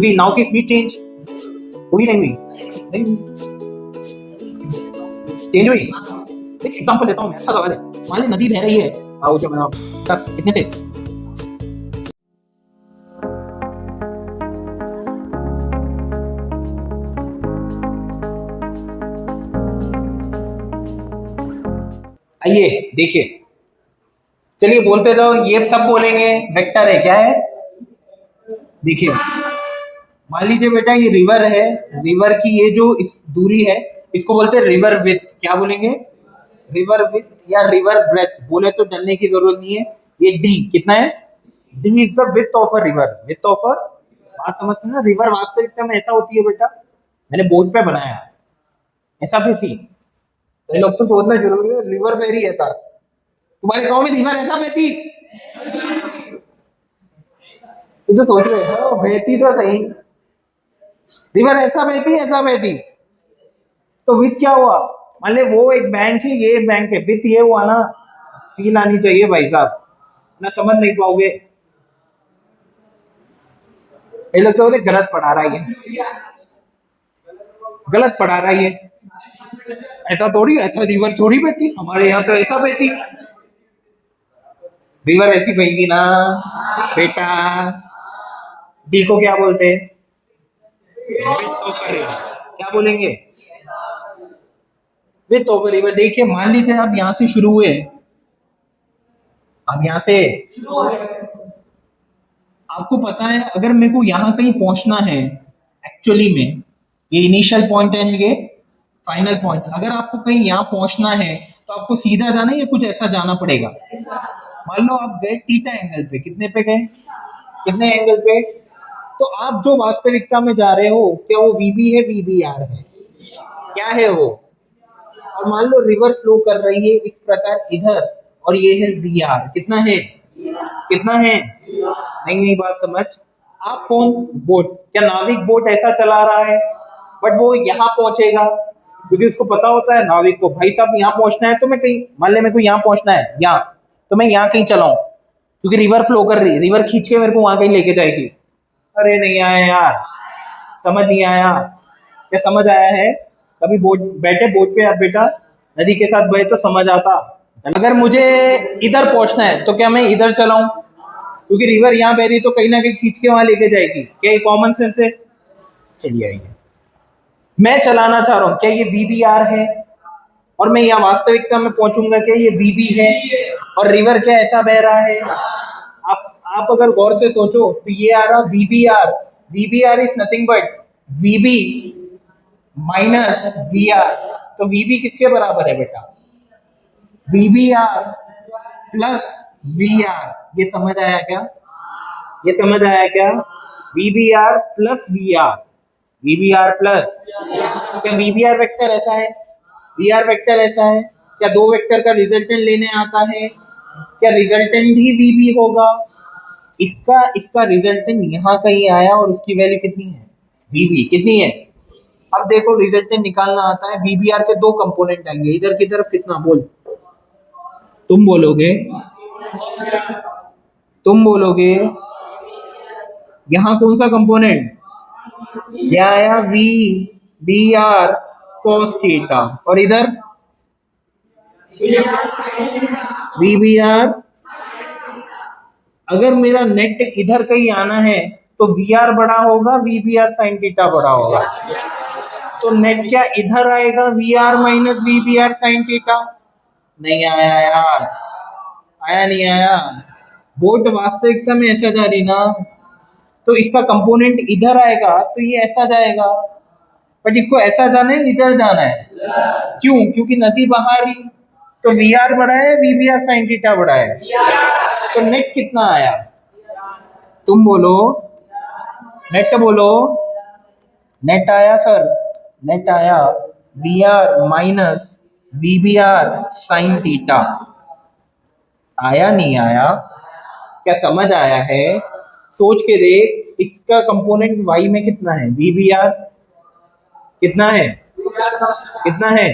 क्योंकि नाव की speed change हुई नहीं हुई, नहीं चेंज हुई। एक एग्जांपल देता हूँ मैं, अच्छा सवाल है। मान ली नदी बह रही है, आओ जो मेरा 10 कितने से, आइए देखिए, चलिए बोलते रहो, ये सब बोलेंगे वेक्टर है, क्या है? देखिए मान लीजिए बेटा ये रिवर है, रिवर की ये जो इस दूरी है इसको बोलते हैं रिवर विथ, क्या बोलेंगे? रिवर विथ या रिवर ब्रेथ, बोले तो डरने की जरूरत नहीं है। ये डी कितना है? D is the width of a river, width of a, बात समझते ना? रिवर वास्तविकता में ऐसा होती है बेटा, मैंने बोर्ड पे बनाया है, ऐसा भी थी। ये लोग तो सोचना जरूरी है रिवर वेरी ऐसा, तुम्हारे गांव में रिवर ऐसा बहती, तुम तो सोच रहे हो बहती तो सही, रिवर ऐसा बहती ऐसा बहती, तो विथ क्या हुआ? मान ले वो एक बैंक है, ये बैंक है, विथ ये हुआ ना, फील आनी चाहिए भाई साहब, ना समझ नहीं पाओगे। ये लोग तो बोले गलत पढ़ा रहा है, गलत पढ़ा रहा है, ऐसा थोड़ी, ऐसा रिवर थोड़ी बहती, हमारे यहाँ तो ऐसा बहती, रिवर ऐसी बहेगी ना बेटा। डी को क्या बोलते हैं? विथ ऑफ अ रिवर, क्या बोलेंगे? Width of a river. देखिए मान लीजिए आप यहां से शुरू हुए, अब यहां से आपको पता है अगर मेरे को यहां कहीं पहुंचना है, एक्चुअली में ये इनिशियल पॉइंट है, ये फाइनल पॉइंट, अगर आपको कहीं यहाँ पहुंचना है तो आपको सीधा जाना है या कुछ ऐसा जाना पड़ेगा? मान लो आप गए थीटा एंगल पे, कितने पे गए? कितने एंगल पे? तो आप जो वास्तविकता में जा रहे हो, क्या वो वीबी है, वीबीआर है, क्या है वो? और मान लो रिवर फ्लो कर रही है इस प्रकार इधर, और ये है वी आर, कितना है? कितना है? नहीं नहीं बात समझ। आप कौन? बोट, क्या नाविक बोट ऐसा चला रहा है, बट वो यहाँ पहुंचेगा क्योंकि उसको पता होता है नाविक को, भाई साहब यहाँ पहुंचना है तो मैं कहीं, मान ले मेरे को यहाँ पहुंचना है यहाँ, तो मैं यहाँ कहीं चलाऊं क्योंकि रिवर फ्लो कर रही है, रिवर खींच के मेरे को वहां कहीं लेके जाएगी। अरे नहीं आया यार, समझ नहीं आया, क्या समझ आया है? कभी बोट बैठे बोट पे आप बेटा, नदी के साथ बहे तो समझ आता। अगर मुझे इधर पहुंचना है तो क्या मैं इधर चलाऊं क्योंकि रिवर यहाँ बह रही तो कहीं ना कहीं खींच के वहां लेके जाएगी, क्या ये कॉमन सेंस है? चलिए आइए, मैं चलाना चाह रहा हूं, क्या ये वीबीआर है? और मैं यहाँ वास्तविकता में पहुंचूंगा, क्या ये वीबी है? और रिवर क्या ऐसा बह रहा है? आप अगर गौर से सोचो तो ये आ रहा V B R, V B R is nothing but V B minus V R, तो वीबी किसके बराबर है बेटा? V R plus V R, ये समझ आया क्या? ये समझ आया क्या? V R plus V R, V R plus, क्या वी आर वेक्टर ऐसा है? वी आर वेक्टर ऐसा है क्या? दो वेक्टर का रिजल्टेंट लेने आता है, क्या रिजल्टेंट ही वी होगा? इसका रिजल्टेंट यहाँ कहीं आया और उसकी वैल्यू कितनी है? वी कितनी है? अब देखो रिजल्टेंट निकालना आता है, वीबीआर के दो कंपोनेंट आएंगे, इधर की तरफ कितना, बोल, तुम बोलोगे, तुम बोलोगे यहाँ कौन सा कंपोनेंट? यहाँ आया V B R cos theta, और इधर वी बी आर। अगर मेरा नेट इधर कहीं आना है तो वी आर बड़ा होगा, V B R sine theta बड़ा होगा, तो नेट क्या इधर आएगा? V R minus V B R sine theta. नहीं आया यार, आया नहीं आया। बोट वास्तविकता में ऐसा जा रही ना, तो इसका कंपोनेंट इधर आएगा तो ये ऐसा जाएगा, बट इसको ऐसा जाना है, इधर जाना है, क्यों? क्योंकि नदी बहा रही, तो वी आर बड़ा है, V B R sine theta बड़ा है, तो नेट कितना आया? तुम बोलो, नेट बोलो, नेट आया सर, नेट आया V R minus V B R sine theta. आया नहीं आया? क्या समझ आया है? सोच के देख, इसका कंपोनेंट y में कितना है? वी बी आर कितना है? कितना है?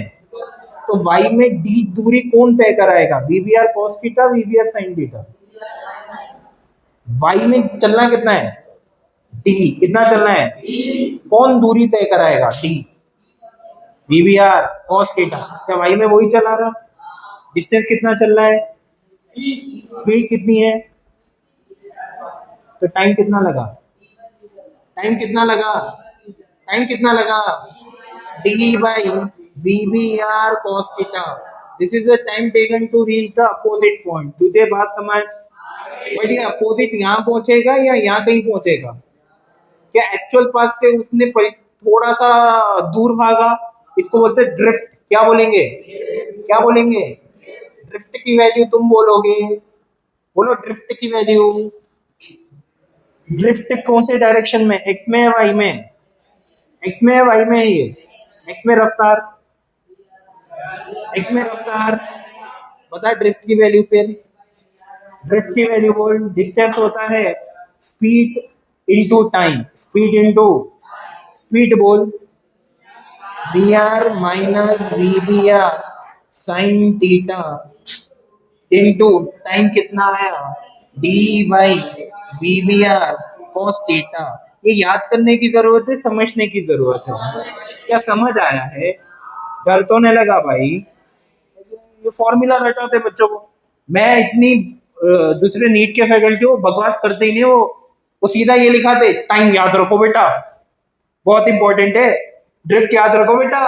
तो y में d दूरी कौन तय कराएगा? V B R cos theta, V B R sine theta. y में चलना कितना है? डी कितना चलना है, कौन दूरी तय कराएगा, डी वीबीआर कॉस थीटा। क्या भाई में वही चला रहा, डिस्टेंस कितना चल रहा है, स्पीड कितनी है, तो टाइम कितना लगा, टाइम कितना लगा, टाइम कितना लगा, D by V B R cos theta. This is the time taken to reach the opposite point. तुझे बात समझ, बट ये अपोजिट यहाँ पहुंचेगा या यहाँ कहीं पहुंचेगा, क्या एक्चुअल पाथ से उसने थोड़ा सा दूर भागा, इसको बोलते हैं ड्रिफ्ट। क्या बोलेंगे, क्या बोलेंगे, ड्रिफ्ट की वैल्यू तुम बोलोगे, बोलो ड्रिफ्ट की वैल्यू। ड्रिफ्ट कौन से डायरेक्शन में, एक्स में या वाई में, एक्स में या वाई में है ये, एक्स में रफ्तार, एक्स में रफ्तार। बता ड्रिफ्ट की वैल्यू फिर, ड्रिफ्ट की वैल्यू बोल, डिस्टेंस होता है speed into time, speed into speed बोल, V R minus V B R sine theta into time कितना आया, D by V B R cos theta. ये याद करने की जरूरत है, समझने की जरूरत है, क्या समझ आया है, डर तो नहीं लगा भाई, ये फॉर्मूला रटाते बच्चों को। मैं इतनी दूसरे नीट के फैकल्टी वो बकवास करते ही नहीं, वो सीधा ये लिखाते टाइम याद रखो बेटा, बहुत इंपॉर्टेंट है, ड्रिफ्ट याद रखो बेटा,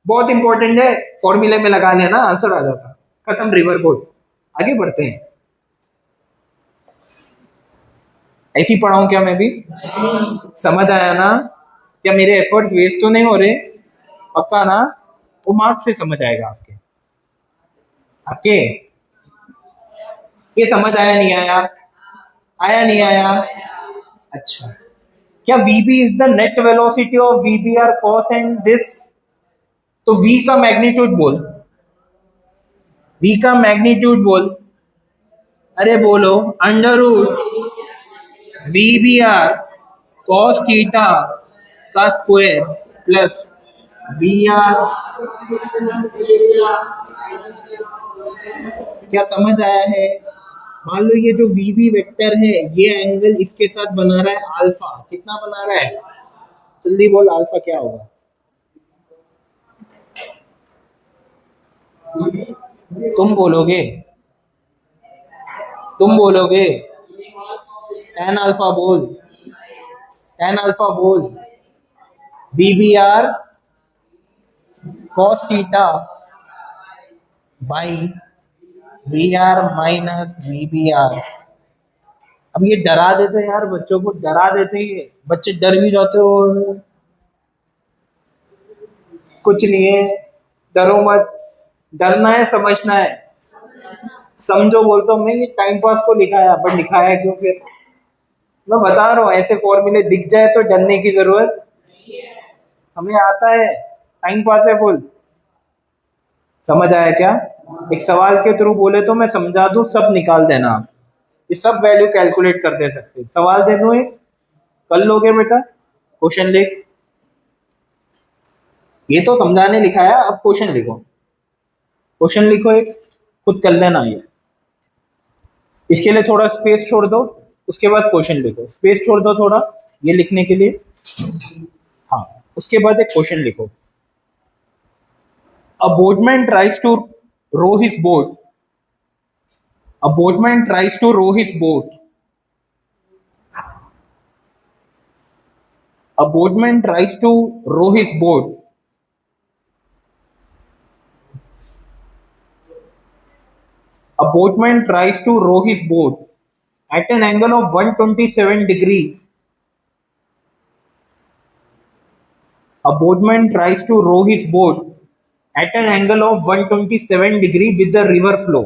बहुत इंपॉर्टेंट है, फॉर्मूले में लगा लेना आंसर आ जाता, खत्म रिवर बोर्ड, आगे बढ़ते हैं। ऐसी ही पढ़ाऊं क्या मैं भी, समझ आया ना, क्या मेरे एफर्ट्स वेस्ट तो नहीं हो रहे, पक्का ना, वो मार्क्स से समझ आएगा आपके आपके ये समझ आया नहीं आया, आया नहीं आया, अच्छा। क्या VB is the net velocity of VB R cos and this, तो वी का मैग्नीट्यूड बोल, वी का मैग्नीट्यूड बोल, अरे बोलो under root V B R cos theta का स्क्वायर प्लस वी आर, क्या समझ आया है। मान लो ये जो वी बी वेक्टर है ये एंगल इसके साथ बना रहा है अल्फा, कितना बना रहा है, जल्दी बोल अल्फा क्या होगा, तुम बोलोगे, तुम बोलोगे, टेन अल्फा बोल, टेन अल्फा बोल, B B R cos theta by V R minus V B R. अब ये डरा देते यार, बच्चों को डरा देते, ये बच्चे डर भी जाते हो, कुछ नहीं है, डरो मत, डरना है समझना है, समझो बोलता हूँ मैं, ये टाइम पास को लिखाया, बट लिखाया क्यों फिर, मैं बता रहा हूँ ऐसे फॉर्मूले दिख जाए तो डरने की जरूरत, हमें आता है, टाइम पास है फुल, समझ आया क्या, एक सवाल के थ्रू बोले तो मैं समझा दूं, सब निकाल देना आप, ये सब वैल्यू कैलकुलेट कर दे सकते, सवाल दे दूं एक, कर लोगे बेटा, क्वेश्चन लिख, ये तो समझाने लिखाया, अब क्वेश्चन लिखो, क्वेश्चन लिखो एक, खुद कर लेना ये, इसके लिए थोड़ा स्पेस छोड़ दो, उसके बाद क्वेश्चन लिखो, स्पेस छोड़ दो थोड़ा ये लिखने के लिए, हाँ उसके बाद एक क्वेश्चन लिखो। A boatman tries to row his boat. A boatman tries to row his boat. A boatman tries to row his boat. A boatman tries to row his boat at an angle of 127 degree. A boatman tries to row his boat at an angle of 127 degree with the river flow.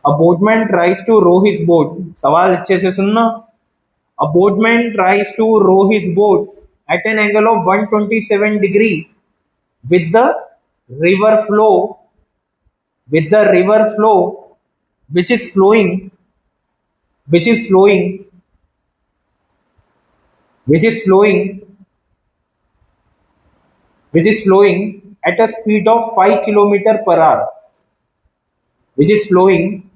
A boatman tries to row his boat. सवाल अच्छे से सुनना. A boatman tries to row his boat at an angle of 127 degree with the river flow, with the river flow which is flowing, which is flowing, which is flowing, which is flowing at a speed of 5 km per hour, which is flowing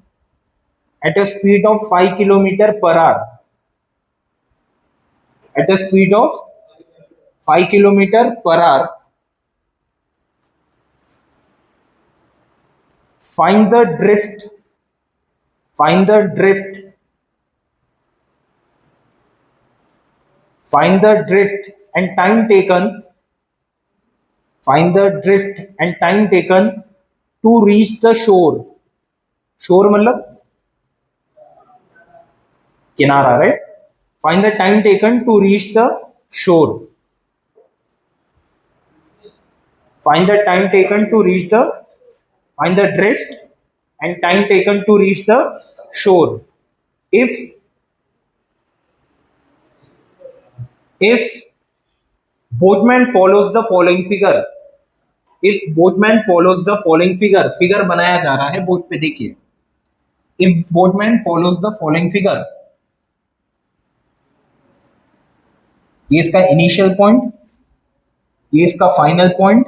at a speed of 5 kilometer per hour, at a speed of 5 kilometer per hour, find the drift, find the drift, find the drift and time taken, find the drift and time taken to reach the shore. shore मतलब किनारा, right? Find the time taken to reach the shore. Find the time taken to reach the, find the drift and time taken to reach the shore. If boatman follows the following figure, if boatman follows the following figure, figure बनाया जा रहा है boat पे, देखिए. If boatman follows the following figure, ये इसका initial point, ये इसका फाइनल पॉइंट,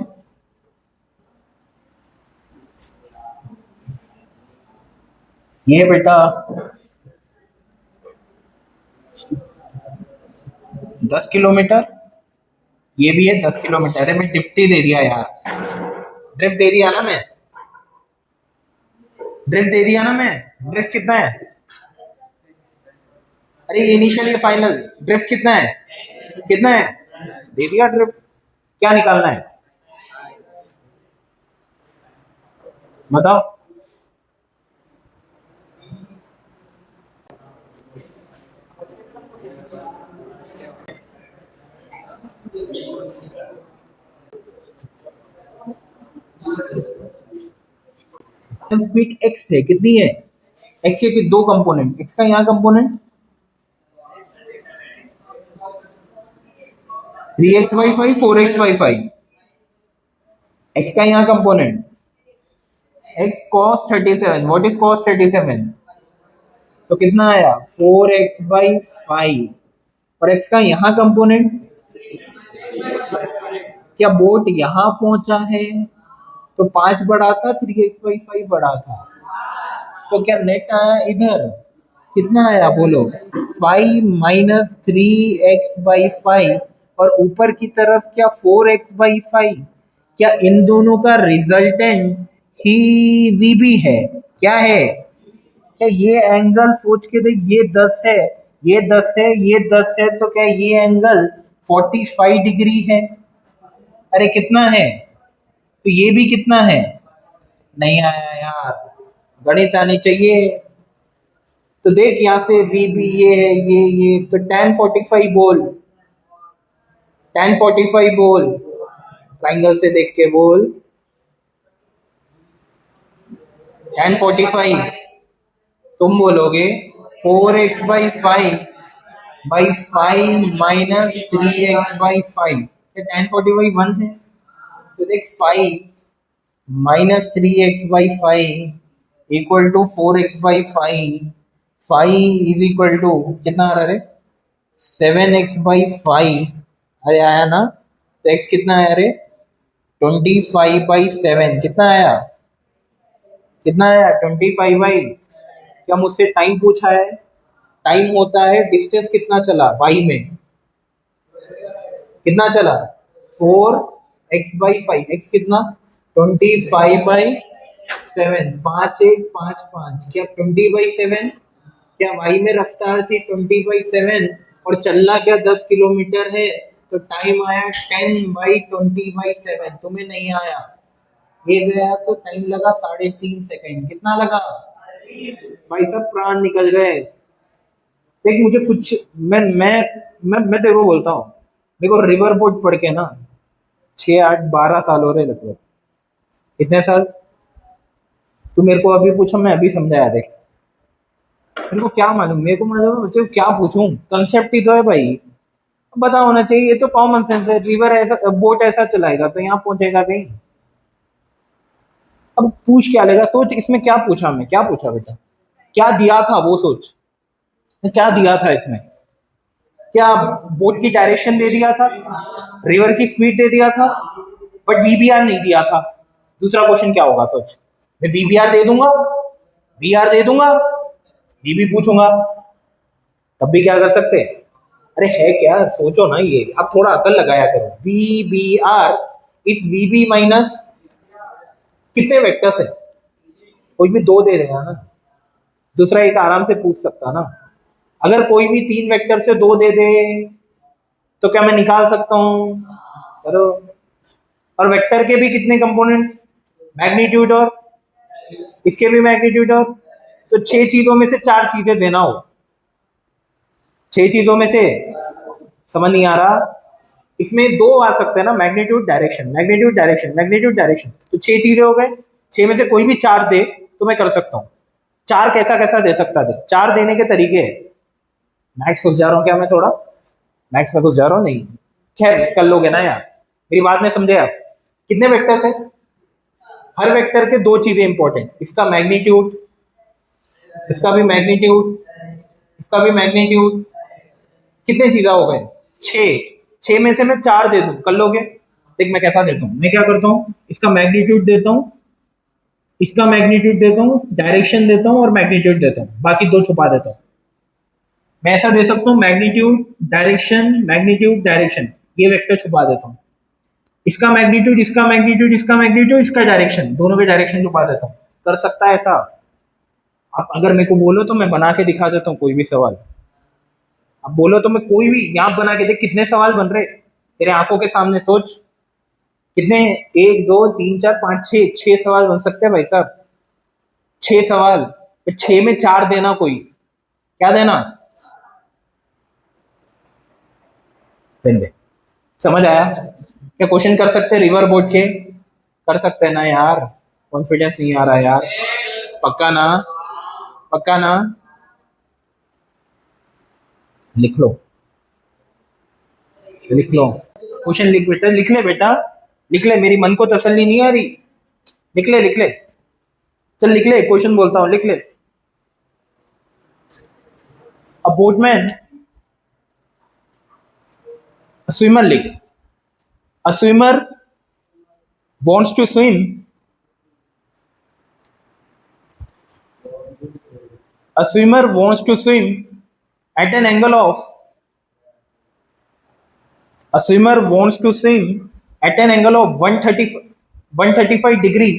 ये बेटा 10 किलोमीटर, ये भी है 10 किलोमीटर. अरे मैं ड्रिफ्ट ही दे दिया यार, ड्रिफ्ट दे दिया ना मैं, ड्रिफ्ट दे दिया ना मैं. ड्रिफ्ट कितना है? अरे इनिशियल ये फाइनल, ड्रिफ्ट कितना है? कितना है? दे दिया ड्रिफ्ट. क्या निकालना है बताओ? स्पीड एक्स है, कितनी है? एक्स के दो कंपोनेंट, एक्स का यहाँ कंपोनेंट 3x/5, 4x/5, एक्स का यहाँ component x cos 37. What is cos 37? तो कितना आया? 4x/5. और x का यहाँ कंपोनेंट, क्या बोट यहाँ पहुंचा है तो 5 बढ़ा था, 3x/5 बढ़ा था, तो क्या नेट आया इधर? कितना आया बोलो? 5 माइनस 3x/5 और ऊपर की तरफ क्या 4x/5. क्या इन दोनों का रिजल्टेंट ही VB है? क्या है? क्या ये एंगल सोच के देख, ये 10 है, ये 10 है, ये 10 है, तो क्या ये एंगल 45 डिग्री है? अरे कितना है? तो ये भी कितना है? नहीं आया यार, गणित आनी चाहिए. तो देख यहां से VB ये है, ये तो tan 45 बोल, tan 45 बोल, ट्राइंगल से देख के बोल tan 45. तुम बोलोगे 4x/5 माइनस 3x/5. क्या tan 45 1 है? तो देख 5 minus 3x/5 equal to 4x/5. 5 is equal to कितना आ रहा है? 7x/5. अरे आया ना? तो x कितना आया? अरे 25/7. कितना आया? कितना आया? 25. क्या मुझसे टाइम पूछा है? टाइम होता है डिस्टेंस कितना चला y में, कितना चला? 4x/5. x कितना? 25/7. 5 1 5 5. क्या 20/7? क्या y में रफ्तार थी 20/7 और चलना क्या 10 किलोमीटर है, तो टाइम आया 10/20/7. तुम्हें नहीं आया, ये गया तो टाइम लगा 3.5 सेकंड. कितना लगा भाई? सब प्राण निकल गए. देख मुझे कुछ, मैं तेरे को बोलता हूँ, मेरे को रिवर बोट पढ़ के ना 6 8 12 साल हो रहे लगभग. कितने साल? तू मेरे को अभी पूछा, मैं अभी समझाया. देख मेरे को क्या मालूम, मेरे को मालूम बच्चे को क्या पूछूं, कंसेप्ट ही तो है भाई, पता होना चाहिए. ये तो कॉमन सेंस है. रिवर ऐसा, बोट ऐसा चलाएगा तो यहाँ पहुंचेगा कहीं. अब पूछ क्या लेगा? सोच इसमें क्या पूछा, मैं क्या पूछा बेटा, क्या दिया था वो सोच. क्या दिया था इसमें? क्या बोट की डायरेक्शन दे दिया था, रिवर की स्पीड दे दिया था, बट VBR नहीं दिया था. दूसरा क्वेश्चन क्या होगा सोच? मैं VBR दे दूंगा, VR दे दूंगा, ये भी पूछूंगा, तब भी क्या कर सकते हैं? अरे है क्या, सोचो ना, ये आप थोड़ा अकल लगाया करो। वी बी आर इस वी बी माइनस कितने वेक्टर्स है? कोई भी दो दे देगा ना, दूसरा एक आराम से पूछ सकता ना। अगर कोई भी तीन वेक्टर से दो दे दे तो क्या मैं निकाल सकता हूँ? करो। और वेक्टर के भी कितने कंपोनेंट्स? मैग्नीट्यूड और इसके भी मैग्नीट्यूड और, तो छह चीजों में से चार चीजें देना हो, छह चीजों में से, समझ नहीं आ रहा? इसमें दो आ सकते हैं ना, magnitude direction, magnitude direction, magnitude direction, तो छह चीजें हो गए। छह में से कोई भी चार दे तो मैं कर सकता हूँ। चार कैसा कैसा दे सकता है? चार देने के तरीके है। मैथ्स घुस जा रहा हूँ क्या मैं थोड़ा? मैथ्स में घुस जा रहा हूँ? नहीं, खैर कर लोगे ना यार, मेरी बात में समझे आप? कितने वेक्टर्स है? हर वेक्टर के दो चीजें इंपॉर्टेंट, इसका मैग्नीट्यूड, इसका भी मैग्नीट्यूड, इसका भी मैग्नीट्यूड। कितने चीजें हो गए? छह। छह में से मैं चार दे दूं, कर लोगे? देख मैं कैसा देता हूँ, मैं क्या करता हूँ, इसका मैग्नीट्यूड देता हूँ, इसका मैग्नीट्यूड देता हूँ, डायरेक्शन देता हूँ और मैग्नीट्यूड देता हूँ, बाकी दो छुपा देता हूँ। मैं ऐसा दे सकता हूँ, मैग्नीट्यूड डायरेक्शन, मैग्नीट्यूड डायरेक्शन, ये वेक्टर छुपा देता हूँ। इसका मैग्नीट्यूड, इसका मैग्नीट्यूड, इसका मैग्नीट्यूड, इसका डायरेक्शन, दोनों के डायरेक्शन छुपा देता हूँ। कर सकता है ऐसा? आप अगर मेरे को बोलो तो मैं बना के दिखा देता हूँ कोई भी सवाल। अब बोलो तो मैं कोई भी यहाँ बना के देख, कितने सवाल बन रहे तेरे आंखों के सामने, सोच कितने? एक दो तीन चार पाँच छः, छः सवाल बन सकते हैं भाई साहब, छः सवाल। तो छः में चार देना, कोई क्या देना? दे। समझ आया? क्या क्वेश्चन कर सकते हैं रिवर बोर्ड के? कर सकते हैं ना यार? कॉन्फिडेंस नहीं आ रहा यार? पक्का ना? पक्का ना? लिख लो, लिख लो, क्वेश्चन लिख बेटा, लिख ले बेटा, लिख ले, मेरी मन को तसल्ली नहीं आ रही, लिख ले, लिख ले, चल लिख ले, क्वेश्चन बोलता हूँ, लिख ले। अ बोटमैन, स्विमर लिख। अ swimmer wants to swim, a swimmer wants to swim at an angle of, a swimmer wants to swim at an angle of 135 degree.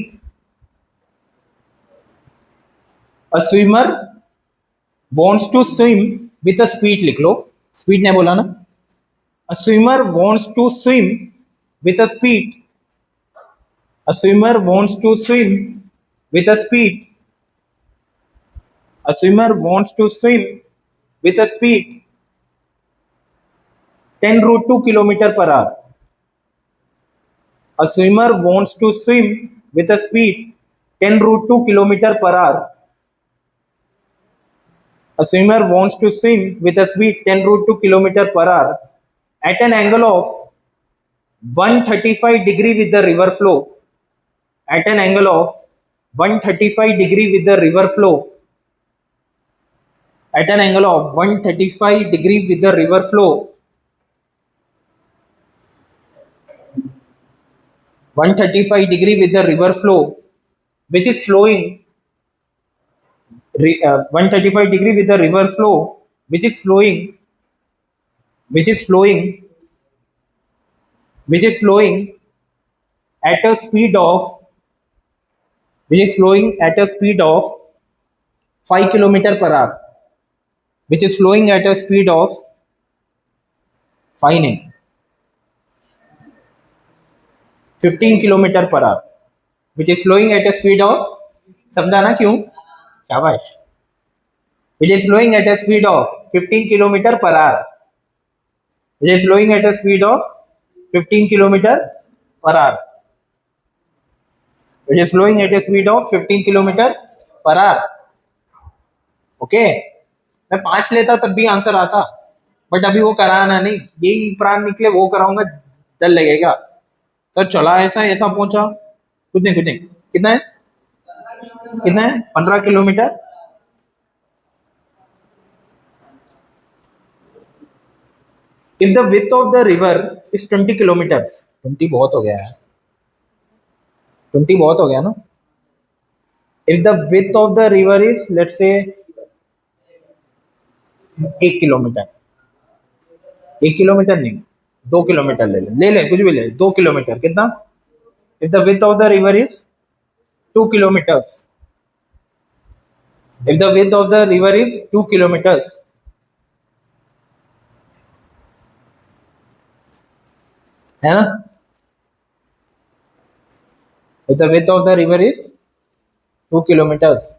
A swimmer wants to swim with a speed, लिख लो, speed ने बोला ना। A swimmer wants to swim with a speed, a swimmer wants to swim with a speed, a swimmer wants to swim with a speed 10 root 2 kilometer per hour. A swimmer wants to swim with a speed 10 root 2 kilometer per hour. A swimmer wants to swim with a speed 10 root 2 kilometer per hour at an angle of 135 degree with the river flow. At an angle of 135 degree with the river flow. At an angle of 135 degree with the river flow. 135 degree with the river flow, which is flowing 135 degree with the river flow, which is flowing, which is flowing, which is flowing at a speed of, which is flowing at a speed of 5 kilometer per hour, which is flowing at a speed of 5 नहीं 15 kilometer per hour, which is flowing at a speed of, समझा ना क्यों? शाबाश। which is flowing at a speed of 15 kilometer per hour, which is flowing at a speed of 15 kilometer per hour, which is flowing at a speed of 15 kilometer per hour. Okay, मैं 5 लेता तब भी answer आता, but अभी वो कराना नहीं, यही प्राण निकले वो कराऊंगा, डर लगेगा। तो चला ऐसा ऐसा पहुंचा, कुछ नहीं कुछ नहीं, कितना है, कितना है, 15 kilometre. If the width of the river is 20 kilometres, 20 बहुत हो गया है, 20 बहुत हो गया ना। If the width of the river is let's say 1 kilometre, 1 kilometre नहीं, 2 किलोमीटर ले ले कुछ भी ले, 2 किलोमीटर कितना? If the width of the river is 2 kilometres, if the width of the river is 2 kilometres, है ना? If the width of the river is 2 kilometres,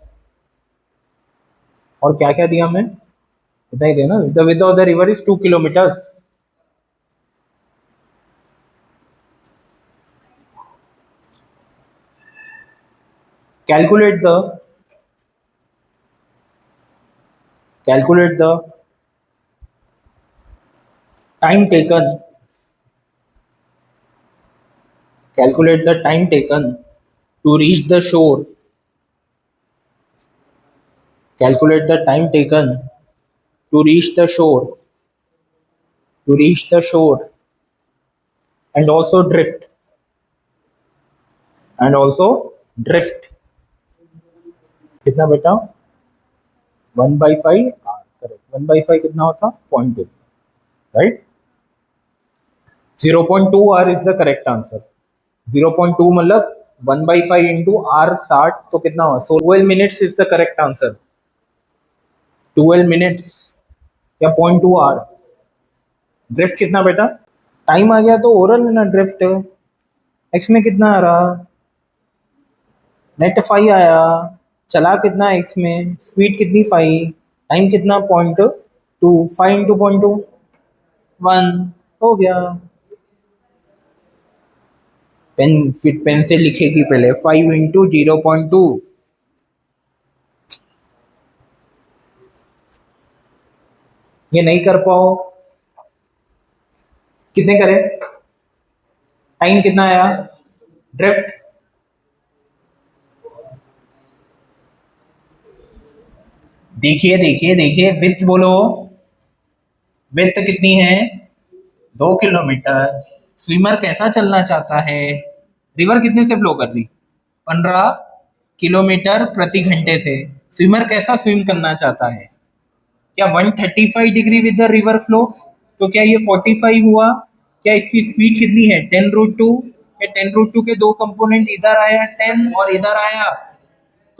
और क्या क्या दिया हमने? इतना ही दिया ना, the width of the river is 2 kilometres. Calculate the calculate the time taken, calculate the time taken to reach the shore, calculate the time taken to reach the shore, to reach the shore, and also drift, and also drift। कितना बेटा? 1/5 are, correct. 1/5 कितना होता? 0.2, right. 0.2 R is the correct answer. 0.2 मतलब 1/5 into are 60, तो कितना हुआ? 12 minutes is the correct answer. 12 minutes या 0.2 are. Drift कितना बेटा? टाइम आ गया तो ओरल है ना ड्रिफ्ट। एक्स में कितना आ रहा? नेट 5 आया। चला कितना एक्स में? स्पीड कितनी? 5। टाइम कितना? 0.2। 5 इंटू 0.2 1 हो गया। पेन, फिर पेन से लिखेगी पहले 5 इंटू 0.2। ये नहीं कर पाओ, कितने करे? टाइम कितना आया? ड्रिफ्ट देखिए देखिए देखिए, विथ बोलो, विथ कितनी है? 2 किलोमीटर। स्विमर कैसा चलना चाहता है? रिवर कितने से फ्लो कर रही? 15 किलोमीटर प्रति घंटे से। स्विमर कैसा स्विम करना चाहता है? क्या 135 degree with the river flow? तो क्या ये 45 हुआ? क्या इसकी स्पीड कितनी है? 10√2। या 10√2 के दो कंपोनेंट, इधर आया 10 और इधर आया,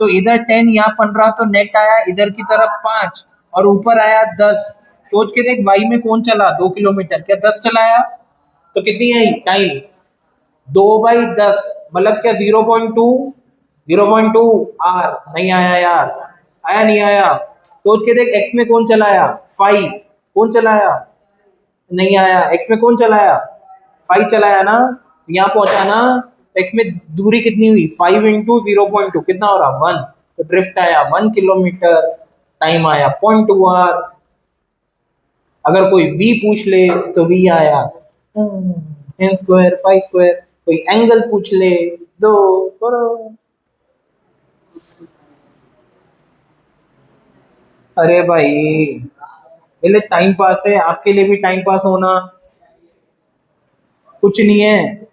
तो इधर 10 यहाँ 15, तो नेट आया इधर की तरफ 5 और ऊपर आया 10। सोच के देख, वाई में कौन चला 2 किलोमीटर? क्या 10 चलाया? तो कितनी आई टाइम? 2/10, मतलब क्या 0.2? 0.2 आर नहीं आया यार, आया नहीं आया। सोच के देख, एक्स में कौन चलाया? 5। कौन चलाया? नहीं आया। एक्स में कौन चलाया? 5 चलाया ना, यहाँ पहुंचा ना। एक्स में दूरी कितनी हुई? 5 इंटू 0.2 कितना हो रहा? 1। तो ड्रिफ्ट आया 1 किलोमीटर, टाइम आया 0.2 आर। अगर कोई v पूछ ले तो v आया 10 स्क्वायर 5 स्क्वायर। कोई एंगल पूछ ले, दो करो। अरे भाई, पहले टाइम पास है, आपके लिए भी टाइम पास होना कुछ नहीं है।